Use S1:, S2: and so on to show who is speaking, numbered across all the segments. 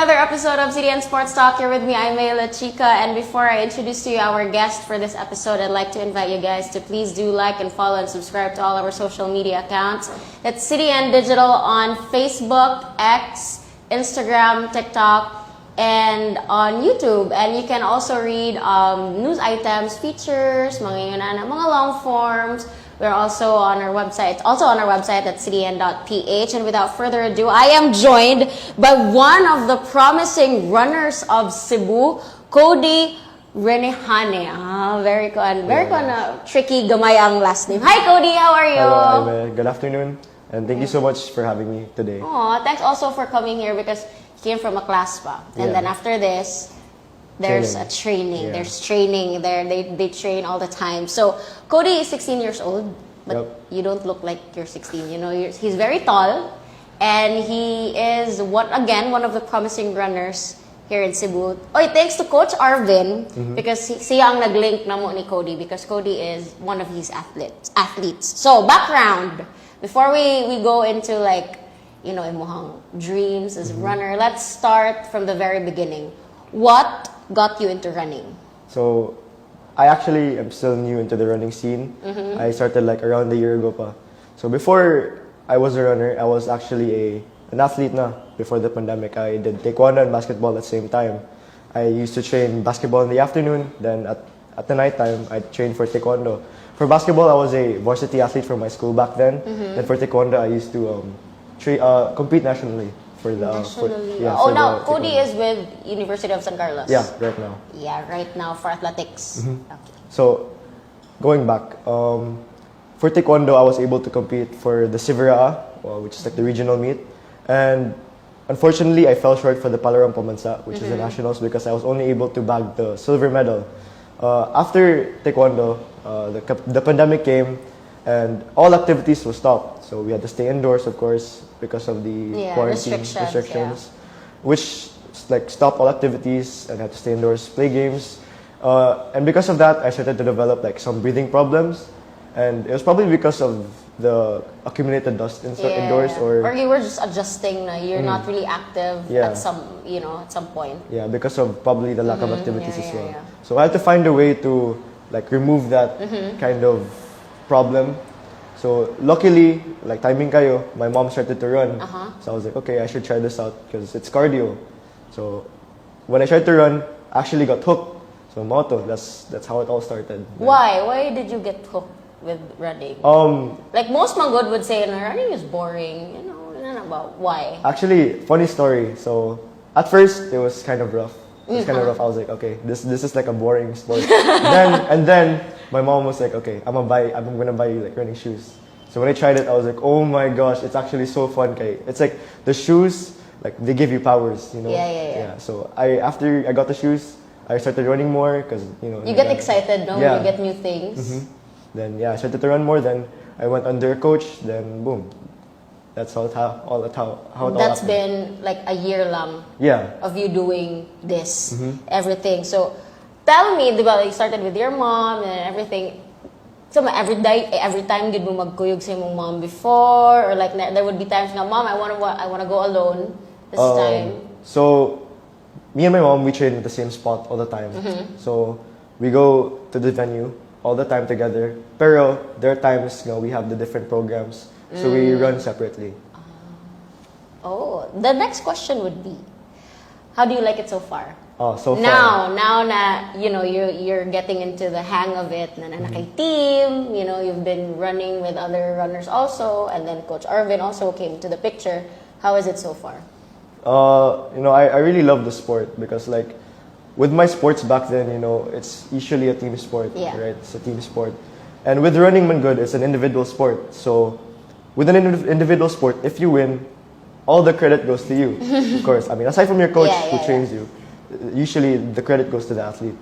S1: another episode of CDN Sports Talk. You're with me, I'm La Chica, and before I introduce to you our guest for this episode, I'd like to invite you guys to please do like and follow and subscribe to all our social media accounts. It's CDN Digital on Facebook, X, Instagram, TikTok, and on YouTube. And you can also read news items, features, mga long forms. We're also on our website. It's also on our website at cdn.ph. And without further ado, I am joined by one of the promising runners of Cebu, Cody Renejane. Very tricky gamay ang last name. Hi, Cody. How are you?
S2: Hello, Ime. Good afternoon. And thank you so much for having me today.
S1: Thanks also for coming here because you came from a class pa. And then after this, there's a training. There's training there. They train all the time. So Cody is 16 years old, but you don't look like you're 16. You know, he's very tall, and he is one of the promising runners here in Cebu. Thanks to Coach Arvin because siya ang nag-link na mo ni Cody because Cody is one of his athletes. So background before we go into imuhang dreams as a runner. Let's start from the very beginning. What got you into running?
S2: So, I actually am still new into the running scene. I started around a year ago pa. So before I was a runner, I was actually an athlete na. Before the pandemic, I did taekwondo and basketball at the same time. I used to train basketball in the afternoon, then at the night time, I trained for taekwondo. For basketball, I was a varsity athlete from my school back then. And for taekwondo, I used to compete nationally.
S1: Now Cody is with University of San Carlos.
S2: Yeah, right now.
S1: Yeah, right now for athletics. Okay.
S2: So, going back, for taekwondo, I was able to compete for the Siveraa, which is the regional meet, and unfortunately, I fell short for the Palarong Pamansa, which is the nationals, because I was only able to bag the silver medal. After taekwondo, the pandemic came, and all activities were stopped. So we had to stay indoors, of course, because of the quarantine restrictions, which stopped all activities and had to stay indoors, play games. And because of that, I started to develop some breathing problems. And it was probably because of the accumulated dust indoors, or
S1: you were just adjusting. You're not really active at some point.
S2: Yeah, because of probably the lack of activities as well. So I had to find a way to remove that kind of problem. So luckily, timing kayo, my mom started to run. So I was like, okay, I should try this out because it's cardio. So when I tried to run, I actually got hooked. So moto, that's how it all started.
S1: Why? Why did you get hooked with running? Most mangod would say, running is boring. About why?
S2: Actually, funny story. So at first, it was kind of rough. It was kind of rough. I was like, okay, this is a boring sport. then my mom was like, okay, I'm gonna buy you running shoes. So when I tried it, I was like, oh my gosh, it's actually so fun. It's the shoes, they give you powers,
S1: Yeah.
S2: So after I got the shoes, I started running more because
S1: you get excited, no? When you get new things.
S2: Then I started to run more. Then I went under a coach. Then boom. That's how it all happened.
S1: That's been a year long of you doing this, everything. So tell me, diba, you started with your mom and everything. So every time did mo magkuyog sa imong mom before, or there would be times na, Mom, I wanna go alone this time.
S2: So me and my mom, we train at the same spot all the time. So we go to the venue all the time together. Pero there are times we have the different programs. So we run separately.
S1: The next question would be, how do you like it so far?
S2: So far.
S1: Now na you're getting into the hang of it. Na team, you've been running with other runners also, and then Coach Arvin also came to the picture. How is it so far?
S2: I really love the sport because with my sports back then, it's usually a team sport, right? It's a team sport. And with running man good, it's an individual sport. So with an individual sport, if you win, all the credit goes to you. Of course. Aside from your coach who trains you, usually the credit goes to the athlete.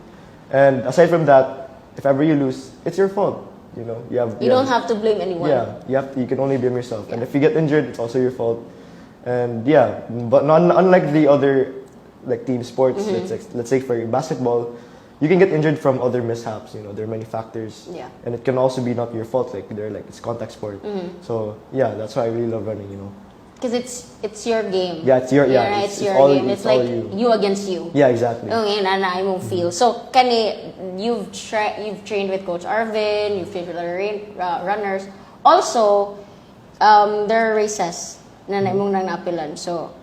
S2: And aside from that, if ever you lose, it's your fault. You don't
S1: have to blame anyone.
S2: Yeah, you can only blame yourself. And if you get injured, it's also your fault. And but unlike the other team sports, let's say for basketball, you can get injured from other mishaps. There are many factors.
S1: Yeah.
S2: And it can also be not your fault. It's contact sport. So that's why I really love running.
S1: Because it's your game.
S2: Yeah, it's your
S1: it's your
S2: all,
S1: game. It's like
S2: all
S1: you against you.
S2: Yeah, exactly.
S1: Okay, na mo feel. So, you've trained with Coach Arvin, you've trained with other runners. Also, there are races na imong nang napilan. So,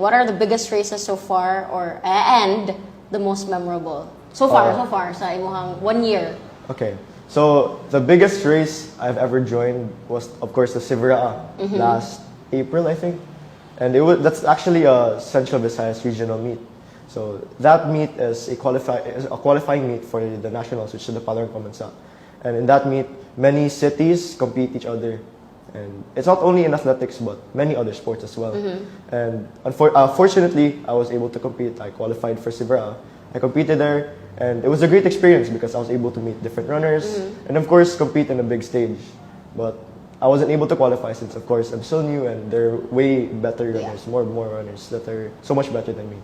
S1: what are the biggest races so far, and the most memorable so far sa imong 1 year?
S2: Okay. So the biggest race I've ever joined was, of course, the Sivera last April, I think, and that's actually a Central Visayas regional meet. So that meet is a qualifying meet for the nationals, which is the Palarong Pamansa. And in that meet, many cities compete each other, and it's not only in athletics but many other sports as well. And fortunately, I was able to compete. I qualified for Sivera. I competed there, and it was a great experience because I was able to meet different runners and, of course, compete on a big stage. But I wasn't able to qualify since, of course, I'm still new and there are way better runners, more runners that are so much better than me.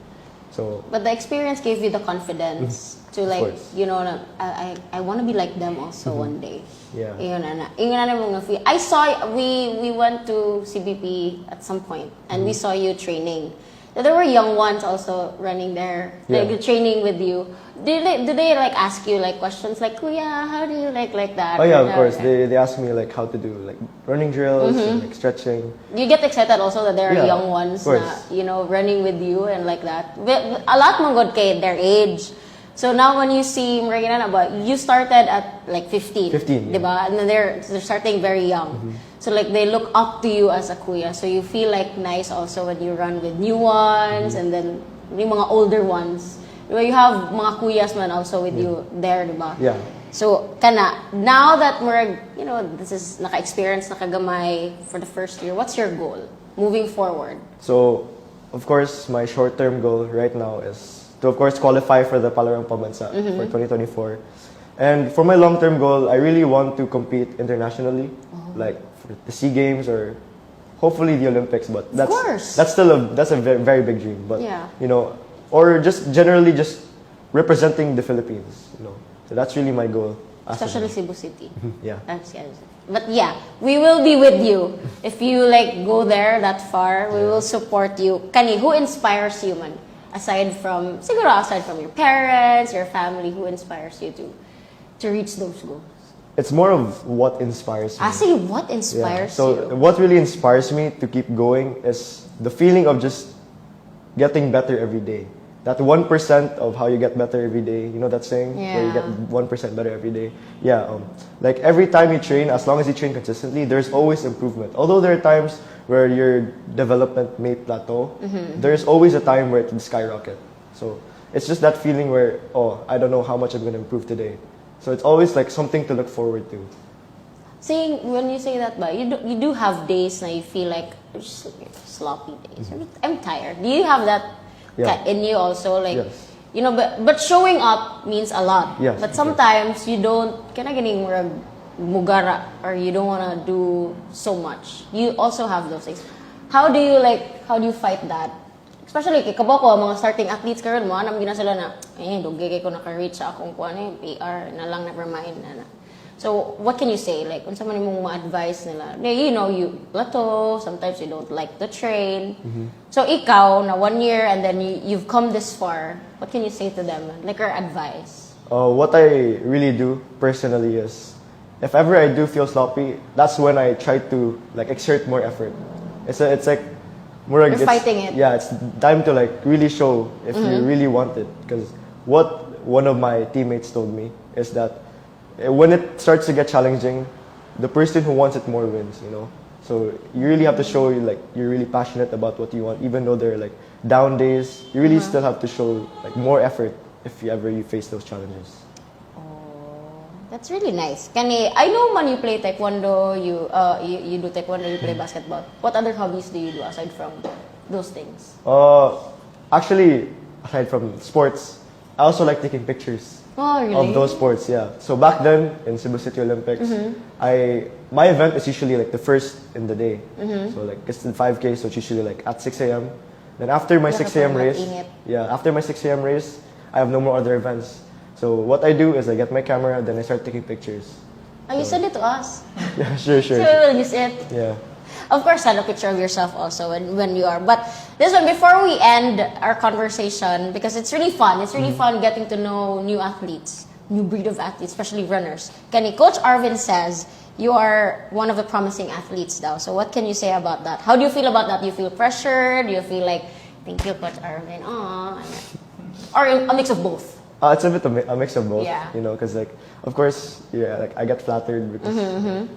S1: But the experience gave you the confidence to I want to be like them also one day.
S2: Yeah.
S1: I saw we went to CBP at some point and we saw you training. There were young ones also running there, training with you. Did they like ask you like questions like, Kuya, how do you like that?
S2: Oh yeah, of course. They asked me like how to do like running drills and like stretching.
S1: You get excited also that there are young ones na, running with you and like that. A lot more good kay their age. So now when you see you started at like 15,
S2: 15,
S1: diba? And then they're starting very young. So like they look up to you as a kuya. So you feel like nice also when you run with new ones and then yung mga older ones. Diba? You have mga kuyas man also with you there, diba?
S2: Yeah.
S1: So now that we're, this is naka-experience, nakagamay for the first year, what's your goal moving forward?
S2: So, of course, my short-term goal right now is to, of course, qualify for the Palarong Pamansa for 2024. And for my long-term goal, I really want to compete internationally, like for the SEA Games or hopefully the Olympics. But that's still a very, very big dream. But or just generally just representing the Philippines. So that's really my goal.
S1: Especially Cebu City.
S2: Yeah.
S1: But yeah, we will be with you if you like go there that far. We will support you. Kani, who inspires you, man? Aside from your parents, your family, who inspires you to reach those goals?
S2: It's more of what inspires me.
S1: Say what inspires you?
S2: So what really inspires me to keep going is the feeling of just getting better every day. That 1% of how you get better every day, you know that saying?
S1: Yeah.
S2: Where you get 1% better every day. Yeah, like every time you train, as long as you train consistently, there's always improvement. Although there are times where your development may plateau, there's always a time where it can skyrocket. So it's just that feeling where, I don't know how much I'm going to improve today. So it's always like something to look forward to.
S1: When you say that, you do have days na you feel like sloppy days. I'm tired. Do you have that in you also? Like,
S2: yes.
S1: But showing up means a lot.
S2: Yes,
S1: but sometimes you don't, mugara, or you don't want to do so much. You also have those things. How do you fight that? Especially kay kabako mga starting athletes karon mo anam gina sila na dugay ko naka-reach sa akong kuan PR na lang, never mind na. So what can you say, like unsa man imong ma-advise nila? You plateau, sometimes you don't like the train. So ikaw na 1 year and then you've come this far, what can you say to them, like your advice?
S2: What I really do personally is, if ever I do feel sloppy, that's when I try to like exert more effort. It's like more like
S1: fighting it.
S2: Yeah, it's time to like really show if you really want it. Because what one of my teammates told me is that when it starts to get challenging, the person who wants it more wins. So you really have to show like you're really passionate about what you want, even though there are like down days. You really still have to show like more effort if you face those challenges.
S1: That's really nice. I know man you play taekwondo, you do taekwondo, you play basketball. What other hobbies do you do aside from those things?
S2: Actually, aside from sports, I also like taking pictures of those sports. Yeah. So back then in Cebu City Olympics, my event is usually like the first in the day. So like it's the 5K, so it's usually like at 6 a.m. Then after my 6 a.m. race, after my 6 a.m. race, I have no more other events. So what I do is I get my camera, then I start taking pictures.
S1: You send it to us.
S2: Yeah, sure.
S1: So we'll use it.
S2: Yeah.
S1: Of course, send a picture of yourself also when you are. But this one, before we end our conversation, because it's really fun. It's really fun getting to know new athletes, new breed of athletes, especially runners. Coach Arvin says you are one of the promising athletes now. So what can you say about that? How do you feel about that? Do you feel pressured? Do you feel like, thank you, Coach Arvin? Or a mix of both?
S2: It's a bit a mix of both,
S1: Yeah.
S2: you know, because like, of course, yeah, like I get flattered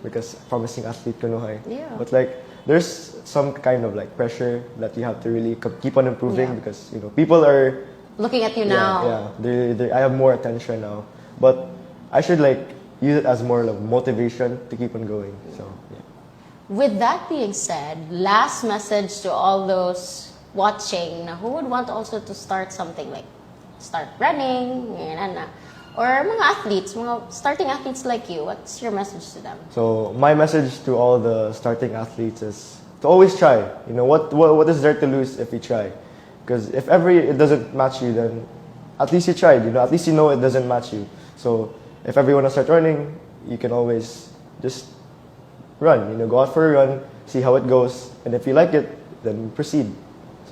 S2: because promising athlete kunuhay.
S1: Yeah.
S2: But like, there's some kind of like pressure that you have to really keep on improving
S1: Yeah.
S2: because you know people are
S1: Looking at you now.
S2: yeah. I have more attention now, but I should like use it as more like motivation to keep on going. So yeah.
S1: With that being said, last message to all those watching na who would want also to start something like start running, or mga athletes, mga starting athletes like you. What's your message to them?
S2: So my message to all the starting athletes is to always try. You know what is there to lose if you try? Because if ever it doesn't match you, then at least you tried. You know, at least you know it doesn't match you. So if ever you want to start running, you can always just run. You know, go out for a run, see how it goes, and if you like it, then proceed.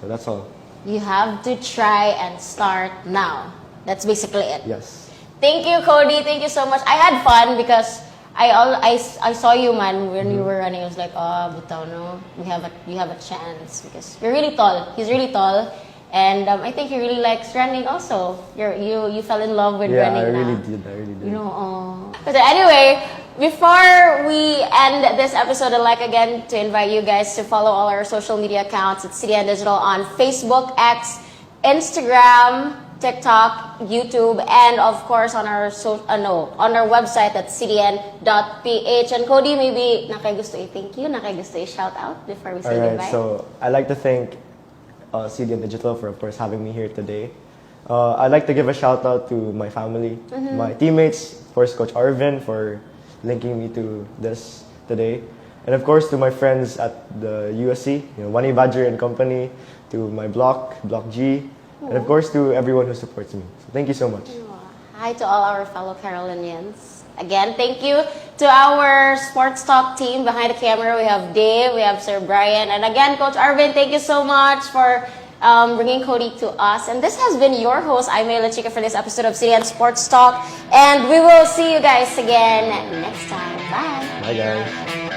S2: So that's all.
S1: You have to try and start now. That's basically it.
S2: Yes.
S1: Thank you, Cody. Thank you so much. I had fun because I saw you, man, when you were running. I was like, butaw, no, you have a chance because you're really tall. He's really tall, and I think he really likes running. Also, you fell in love with running.
S2: I really
S1: now.
S2: did. I really did.
S1: You know, But anyway, before we end this episode, I'd like again to invite you guys to follow all our social media accounts at CDN Digital on Facebook, X, Instagram, TikTok, YouTube, and of course on our on our website at cdn.ph. And Cody, maybe nakay-gusto i-thank you, nakay-gusto i-shout out before we say
S2: Alright,
S1: goodbye.
S2: so I'd like to thank CDN Digital for, of course, having me here today. I'd like to give a shout out to my family, my teammates, of course, Coach Arvin for linking me to this today, and of course to my friends at the USC, Wani Badger and company, to my block G, and of course to everyone who supports me. So thank you so much.
S1: Hi to all our fellow Carolinians. Again, thank you to our Sports Talk team behind the camera. We have Dave, we have Sir Brian, and again, Coach Arvin, thank you so much for bringing Cody to us. And this has been your host, I'm Mayla Chica, for this episode of CDN Sports Talk. And we will see you guys again next time. Bye.
S2: Bye, guys.